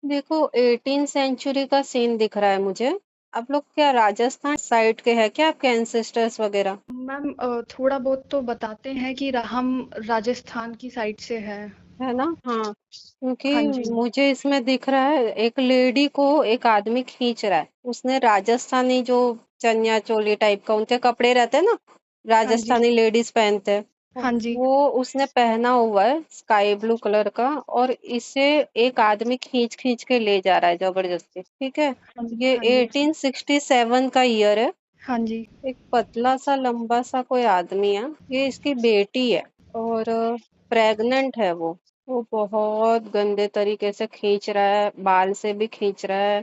देखो 18 सेंचुरी का सीन दिख रहा है मुझे। आप लोग क्या राजस्थान साइड के हैं क्या, आपके एंसेस्टर्स वगैरह? मैम थोड़ा बहुत तो बताते हैं कि हम राजस्थान की साइड से हैं। है ना? हाँ, क्योंकि हाँ जी। मुझे इसमें दिख रहा है एक लेडी को एक आदमी खींच रहा है। उसने राजस्थानी जो चनिया चोली टाइप का उनके कपड़े रहते हैं ना, हाँ जी। राजस्थानी लेडीज पहनते हैं, हाँ जी। वो उसने पहना हुआ है स्काई ब्लू कलर का। और इसे एक आदमी खींच खींच के ले जा रहा है जबरदस्ती। ठीक है, हाँ जी। ये हाँ जी। 1867 का ईयर है। हाँ जी। एक पतला सा लंबा सा कोई आदमी है, ये इसकी बेटी है। और प्रेग्नेंट है वो बहुत गंदे तरीके से खींच रहा है, बाल से भी खींच रहा है,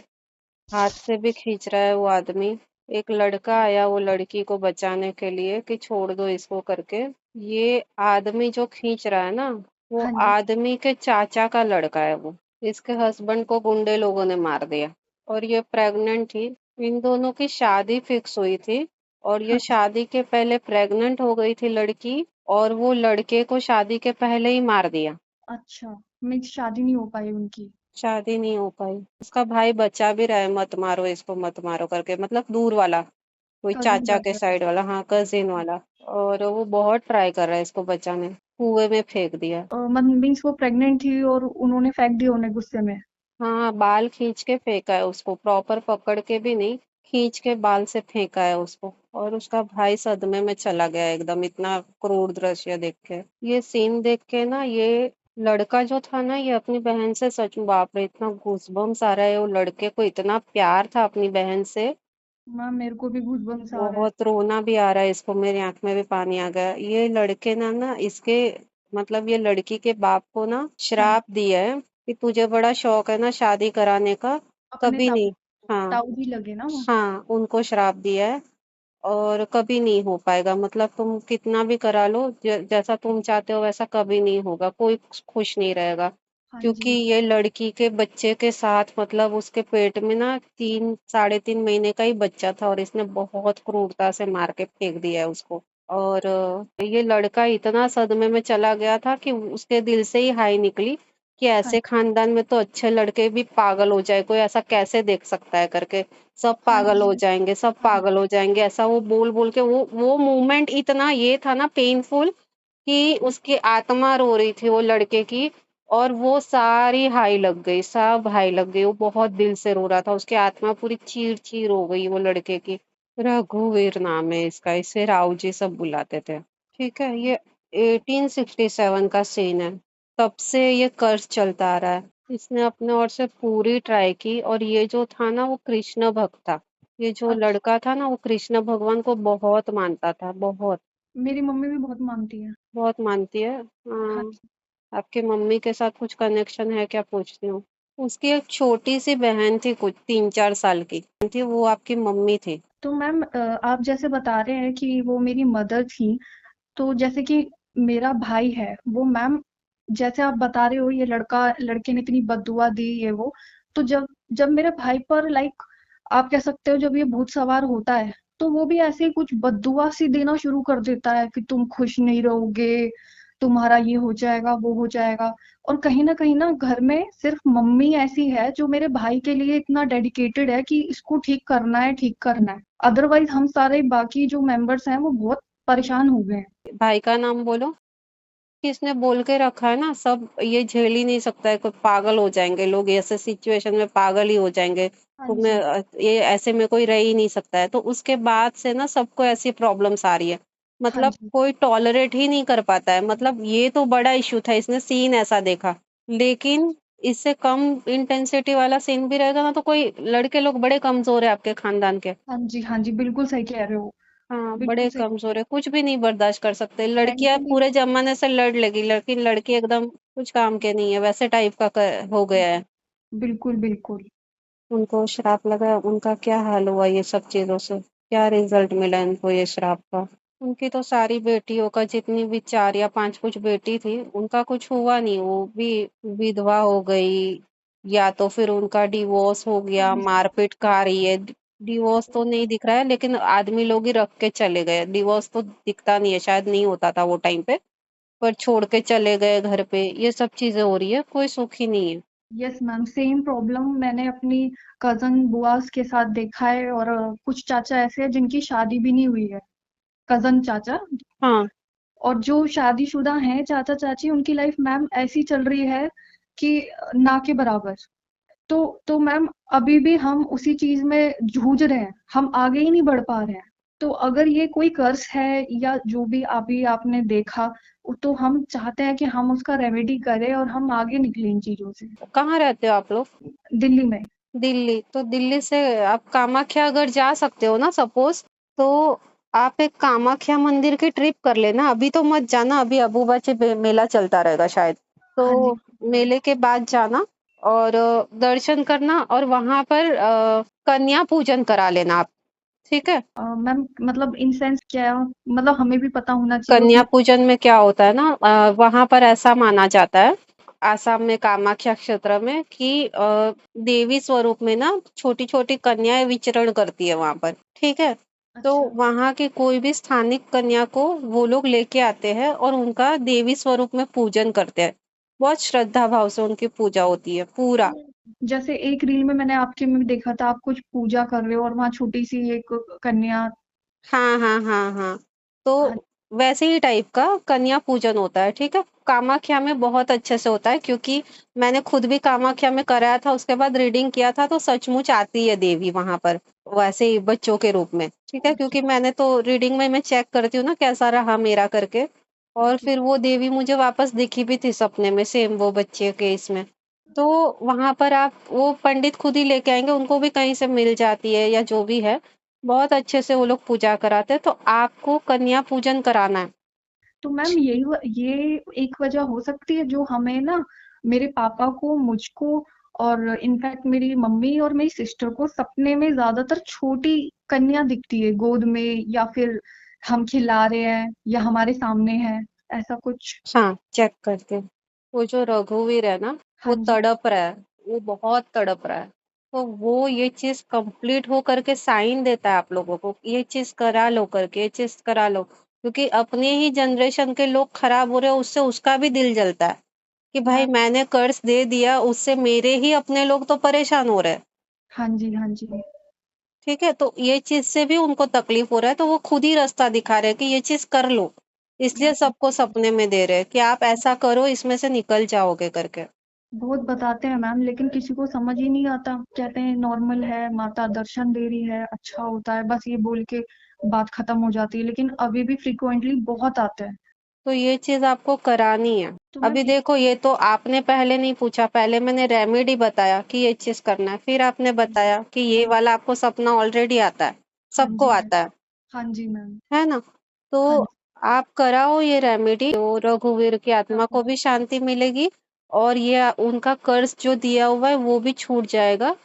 हाथ से भी खींच रहा है वो आदमी। एक लड़का आया वो लड़की को बचाने के लिए कि छोड़ दो इसको करके। ये आदमी जो खींच रहा है ना, वो हाँ जी। आदमी के चाचा का लड़का है वो। इसके हस्बैंड को गुंडे लोगों ने मार दिया और ये प्रेग्नेंट थी। इन दोनों की शादी फिक्स हुई थी और ये हाँ जी। शादी के पहले प्रेग्नेंट हो गई थी लड़की। और वो लड़के को शादी के पहले ही मार दिया। अच्छा, मेरी शादी नहीं हो पाई उनकी। शादी नहीं हो पाई। उसका भाई बचा भी रहा है, मत मारो इसको मत मारो करके, मतलब दूर वाला, कोई कजिन चाचा के ब्रदर। साइड वाला, हाँ कजिन वाला। और वो बहुत ट्राई कर रहा है इसको बचाने, कुएं में फेंक दिया। मीन्स वो प्रेग्नेंट थी और उन्होंने फेंक दिया उन्हें गुस्से में। हाँ, बाल खींच के फेंका है उसको, प्रॉपर पकड़ के भी नहीं, खींच के बाल से फेंका है उसको। और उसका भाई सदमे में चला गया एकदम, इतना क्रूर दृश्य देख के। ये सीन देख के ना, ये लड़का जो था ना, ये अपनी बहन से सच में बाप रे इतना गूज़बम्स आ रहा है। वो लड़के को इतना प्यार था अपनी बहन से, मैम मेरे को भी गूज़बम्स आ रहे हैं। बहुत रोना भी आ रहा है इसको, मेरी आंख में भी पानी आ गया। ये लड़के ना ना इसके, मतलब ये लड़की के बाप को ना हाँ जी। श्राप दिया है कि तुझे बड़ा शौक है ना शादी कराने का, अपने कभी ताऊ नहीं। हाँ, ताऊ जी लगे ना वो। हाँ उनको श्राप दिया है। और कभी नहीं हो पाएगा, मतलब तुम कितना भी करा लो, जैसा तुम चाहते हो वैसा कभी नहीं होगा, कोई खुश नहीं रहेगा। हाँ क्योंकि जी। ये लड़की के बच्चे के साथ, मतलब उसके पेट में ना 3 साढ़े 3 महीने का ही बच्चा था और इसने बहुत क्रूरता से मार के फेंक दिया है उसको। और ये लड़का इतना सदमे में चला गया था कि उसके दिल से ही हाय निकली कि हाँ ऐसे खानदान में तो अच्छे लड़के भी पागल हो जाए, कोई ऐसा कैसे देख सकता है करके। सब हाँ पागल हो जी। जाएंगे, सब हाँ पागल हो जाएंगे, ऐसा वो बोल बोल के, वो मोमेंट इतना ये था ना पेनफुल, कि उसकी आत्मा रो रही थी वो लड़के की। और वो सारी हाई लग गई, सब हाई लग गई, वो बहुत दिल से रो रहा था, उसकी आत्मा पूरी चीर चीर हो गई वो लड़के की। रघुवीर नाम है इसका, इसे राव जी सब बुलाते थे। ठीक है, ये 1867 का सीन है। तब से ये कर्ज चलता आ रहा है। इसने अपने ओर से पूरी ट्राई की। और ये जो था ना वो कृष्ण भक्त था। ये जो अच्छा। लड़का था ना वो कृष्ण भगवान को बहुत मानता था, बहुत। मेरी मम्मी भी बहुत मानती है। बहुत मानती है। हाँ हाँ, जी। आपकी मम्मी के साथ कुछ कनेक्शन है क्या पूछती हूँ। उसकी एक छोटी सी बहन थी, कुछ 3 4 साल की थी, वो आपकी मम्मी थी। तो मैम आप जैसे बता रहे हैं कि वो मेरी मदर थी, तो जैसे कि मेरा भाई है वो मैम, जैसे आप बता रहे हो ये लड़का लड़के ने इतनी बददुआ दी ये वो, तो जब जब मेरे भाई पर लाइक आप कह सकते हो जब ये भूत सवार होता है, तो वो भी ऐसे ही कुछ बददुआ सी देना शुरू कर देता है कि तुम खुश नहीं रहोगे, तुम्हारा ये हो जाएगा वो हो जाएगा। और कहीं ना घर में सिर्फ मम्मी ऐसी है जो मेरे भाई के लिए इतना डेडिकेटेड है कि इसको ठीक करना है, ठीक करना है। अदरवाइज हम सारे बाकी जो मेंबर्स हैं वो बहुत परेशान हो गए हैं। भाई का नाम बोलो। किसने बोल के रखा है ना, सब ये झेल ही नहीं सकता है, कोई पागल हो जाएंगे लोग, ऐसे सिचुएशन में पागल ही हो जाएंगे। हाँ तो मैं जी। ये ऐसे में कोई रह ही नहीं सकता है, तो उसके बाद से ना सबको ऐसी प्रॉब्लम्स आ रही है। हाँ मतलब जी। कोई टॉलरेट ही नहीं कर पाता है, मतलब ये तो बड़ा इश्यू था, इसने सीन ऐसा देखा। लेकिन इससे कम इंटेंसिटी वाला सीन भी रहेगा ना, तो कोई लड़के लोग बड़े कमजोर है आपके खानदान के। हाँ जी। हाँ जी, बिल्कुल सही कह रहे हो। हाँ, बिल्कुल बड़े सही। कमजोर है, कुछ भी नहीं बर्दाश्त कर सकते। लड़कियां मेंटली। पूरे जमाने से लड़ लेगी, लेकिन लड़की एकदम कुछ काम के नहीं है, वैसे टाइप का हो गया है। बिल्कुल, बिल्कुल। उनको श्राप लगा, उनका क्या हाल हुआ ये सब चीजों से, क्या रिजल्ट मिला इनको ये श्राप का। उनकी तो सारी बेटियों का, जितनी भी 4 या 5 कुछ बेटी थी, उनका कुछ हुआ नहीं, वो भी विधवा हो गई, या तो फिर उनका डिवोर्स हो हाँ गया, जी। मारपीट खा रही है। डिवोर्स तो नहीं दिख रहा है, लेकिन आदमी लोग ही रख के चले गए, डिवोर्स तो दिखता नहीं है, शायद नहीं होता था वो टाइम पे। पर छोड़ के चले गए घर पे, ये सब चीजें हो रही है, कोई सुखी नहीं है। यस मैम, सेम प्रॉब्लम मैंने अपनी कज़न बुआस के साथ देखा है, और कुछ चाचा ऐसे हैं जिनकी शादी भी नहीं हुई है, कज़न चाचा। हाँ। और जो शादीशुदा हैं चाचा-चाची, उनकी लाइफ मैम ऐसी चल रही है कि ना के बराबर। तो मैम अभी भी हम उसी चीज़ में जूझ रहे हैं, हम आगे ही नहीं बढ़ पा रहे हैं। तो अगर ये कोई कर्स है या जो भी अभी आपने देखा, तो हम चाहते हैं कि हम उसका रेमेडी करें और हम आगे निकलें इन चीज़ों से। कहाँ रहते हो आप लोग? दिल्ली में। दिल्ली। तो दिल्ली से आप कामाख्या अगर जा सकते हो ना सपोज़, तो आप एक कामाख्या मंदिर की ट्रिप कर लेना। अभी तो मत जाना, अभी अबुबाची मेला चलता रहेगा शायद। हाँ जी। तो मेले के बाद जाना और दर्शन करना और वहाँ पर कन्या पूजन करा लेना आप, ठीक है? मैम मतलब इन सेंस क्या, मतलब हमें भी पता होना चाहिए कन्या उसमें। पूजन में क्या होता है ना, वहाँ पर ऐसा माना जाता है, आसाम में कामाख्या क्षेत्र में कि देवी स्वरूप में ना छोटी-छोटी कन्याएँ विचरण करती है वहाँ पर, ठीक है? तो अच्छा। वहाँ की कोई भी स्थानिक कन्या को वो लोग लेके आते हैं और उनका देवी स्वरूप में पूजन करते हैं। बहुत श्रद्धा भाव से उनकी पूजा होती है, पूरा। जैसे एक रील में मैंने आपके में देखा था, आप कुछ पूजा कर रहे हो और वहाँ छोटी सी एक कन्या। हाँ, हाँ, हाँ, हाँ। हाँ। तो वैसे ही टाइप का कन्या पूजन होता है, ठीक है? कामाख्या में बहुत अच्छे से होता है क्योंकि मैंने खुद भी कामाख्या में कराया था, उसके बाद रीडिंग किया था तो सचमुच आती है देवी वहाँ पर, वैसे ही बच्चों के रूप में, ठीक है? क्योंकि अच्छा। मैंने तो रीडिंग में मैं चेक करती हूँ ना कैसा रहा मेरा करके, और ओके। फिर वो देवी मुझे वापस दिखी भी थी सपने में, सेम वो बच्चे के इसमें। तो वहाँ पर आप वो पंडित खुद ही लेके आएँगे, उनको भी कहीं से मिल जाती है या जो भी है, बहुत अच्छे से वो लोग पूजा कराते हैं, तो आपको कन्या पूजन कराना है। तो मैम ये एक वजह हो सकती है जो हमें ना, मेरे पापा को, मुझको और इनफैक्ट मेरी मम्मी और मेरी सिस्टर को सपने में ज्यादातर छोटी कन्या दिखती है गोद में, या फिर हम खिला रहे हैं या हमारे सामने है, ऐसा कुछ। हाँ, चेक करते हैं। वो जो रघुवीर है ना, हाँ वो जी। तड़प रहा है, वो बहुत तड़प रहा है। तो वो ये चीज़ कंप्लीट हो करके साइन देता है आप लोगों को, ये चीज़ करा लो करके, ये चीज़ करा लो। क्योंकि अपने ही जनरेशन के लोग खराब हो रहे हैं, उससे उसका भी दिल जलता है, कि भाई मैम। मैंने कर्ज दे दिया, उससे मेरे ही अपने लोग तो परेशान हो रहे हैं। हाँ जी, हाँ जी। ठीक है? तो ये चीज़ से भी उनको तकलीफ हो रहा है, तो वो खुद ही रास्ता दिखा रहे हैं कि ये चीज़ कर लो। इसलिए मैम सबको सपने में दे रहे हैं कि आप ऐसा करो, इसमें से निकल जाओगे करके। बहुत बताते हैं मैम, लेकिन किसी को समझ ही नहीं आता। कहते हैं नॉर्मल है, माता दर्शन दे रही है, अच्छा होता है, बस ये बोल के बात खत्म हो जाती है। लेकिन अभी भी फ्रीक्वेंटली बहुत आते हैं। तो ये चीज़ आपको करानी है। तो मैम अभी देखो ये तो आपने पहले नहीं पूछा, पहले मैंने रेमेडी बताया कि ये चीज़ करना है, फिर आपने बताया कि ये हाँ वाला आपको सपना ऑलरेडी आता है, हाँ सबको जी मैम। आता हाँ जी मैम। है ना? तो हाँ जी। आप कराओ ये रेमेडी, तो रघुवीर की हाँ आत्मा जी। को भी शांति मिलेगी और ये उनका कर्ज जो दिया हुआ है वो भी छूट जाएगा